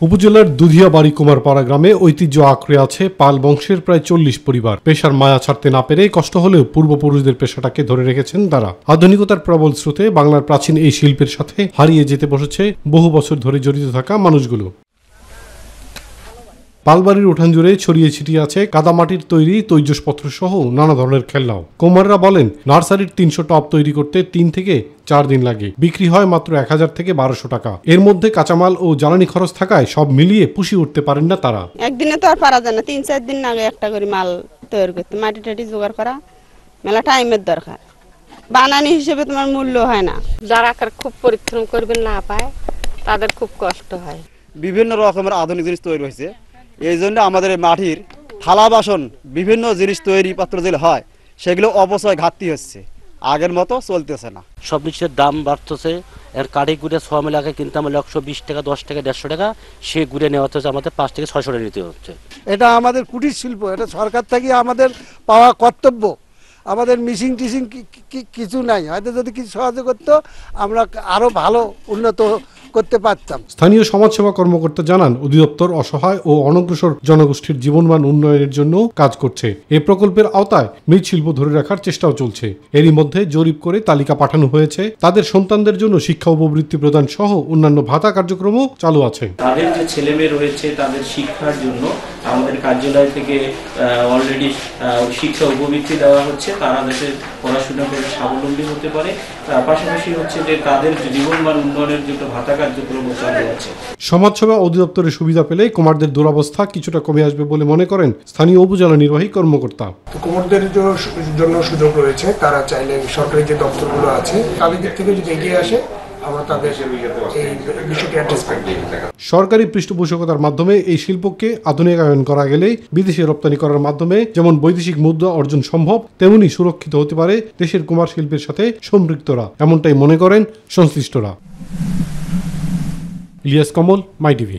উপজেলার দুধিয়াবাড়ি কুমারপাড়া গ্রামে ঐতিহ্য আঁকড়ে আছে পাল বংশের প্রায় ৪০ পরিবার। পেশার মায়া ছাড়তে না পেরে কষ্ট হলেও পূর্বপুরুষদের পেশাটাকে ধরে রেখেছেন তারা। আধুনিকতার প্রবল স্রোতে বাংলার প্রাচীন এই শিল্পের সাথে হারিয়ে যেতে বসেছে বহু বছর ধরে জড়িত থাকা মানুষগুলো। পালবাড়ির উঠান জুড়ে ছড়িয়ে ছিটিয়ে আছে কাদামাটির তৈরি তৈজসপত্র সহ নানা ধরনের খেলনাও। কুমাররা বলেন, নার্সারির ৩০০ টব তৈরি করতে ৩ থেকে ৪ দিন লাগে। বিক্রি হয় মাত্র ১,০০০ থেকে ১,২০০ টাকা। এর মধ্যে কাঁচামাল ও জ্বালানি খরচ থাকায় সব মিলিয়ে পুষিয়ে উঠতে পারেন না তারা। একদিনে তো আর পারা যায় না, ৩-৪ দিন আগে একটা করে মাল তৈরি করতে, মাটি টাটি জোগাড় করা মেলা টাইমের দরকার। বানানি হিসেবে তোমার মূল্য হয় না। যারা খুব পরিশ্রম করবে না পায় তাদের খুব কষ্ট হয়। বিভিন্ন রকমের আধুনিক জিনিস তৈরি হয়েছে, এই জন্য আমাদের মাটির থালা বাসন বিভিন্ন জিনিস তৈরি পাত্র যেগুলো হয় সেগুলো অবশ্যই ঘাটতি হচ্ছে, আগের মতো চলতেছে না। সব জিনিসের দাম বাড়তেছে। এর কাঠি গুড়ে ৬ মেলাকে কিনতে আমরা ১২০ টাকা, ১০ টাকা, ১৫০ টাকা, সে গুড়ে নেওয়া হচ্ছে আমাদের ৫ থেকে ৬০০ টাকা নিতে হচ্ছে। এটা আমাদের কুটির শিল্প, এটা সরকার থেকে আমাদের পাওয়া কর্তব্য। আমাদের মিশিং টিশিং কিছু নাই, হয়তো যদি কিছু সাহায্য করতো আমরা আরো ভালো উন্নত করতে পারতাম। স্থানীয় সমাজসেবা কর্মকর্তা জানান, অধিদপ্তর অসহায় ও অনগ্রসর জনগোষ্ঠীর জীবনমান উন্নয়নের জন্য কাজ করছে। এই প্রকল্পের আওতায় মৃৎশিল্প ধরে রাখার চেষ্টাও চলছে। এরই মধ্যে জরিপ করে তালিকা পাঠানো হয়েছে। তাদের সন্তানদের জন্য শিক্ষা উপবৃত্তি প্রদান সহ অন্যান্য ভাতা কার্যক্রমও চালু আছে। তাদের যে ছেলেমেয়ে রয়েছে তাদের শিক্ষার জন্য আমাদের কার্যালয় থেকে অলরেডি শিক্ষা উপবৃত্তি দেওয়া হচ্ছে, তারা যাতে পড়াশোনা করে স্বাবলম্বী হতে পারে। পাশাপাশি হচ্ছে যে তাদের জীবনমান উন্নয়নের জন্য ভাতা কার্যক্রম চালু আছে। সমাজসেবা অধিদপ্তরের সুবিধা পেলে কুমারদের দুরবস্থা কিছুটা কমে আসবে বলে মনে করেন স্থানীয় উপজেলা নির্বাহী কর্মকর্তা। কুমারদের জন্য সুযোগ রয়েছে, তারা চাইলে সরকারি যে দপ্তরগুলো আছে তাদের দিক থেকে যদি এগিয়ে আসে আমরা তাদের এই বিষয়টি অ্যাড্রেস করব। সরকারি পৃষ্ঠপোষকতার মাধ্যমে এই শিল্পকে আধুনিকায়ন করা গেলে বিদেশে রপ্তানি করার মাধ্যমে যেমন বৈদেশিক মুদ্রা অর্জন সম্ভব, তেমনি সুরক্ষিত হতে পারে দেশের কুমার শিল্পের সাথে সম্পৃক্তরা, এমনটাই মনে করেন সংশ্লিষ্টরা। ইলিয়াস কমল, মাই টিভি।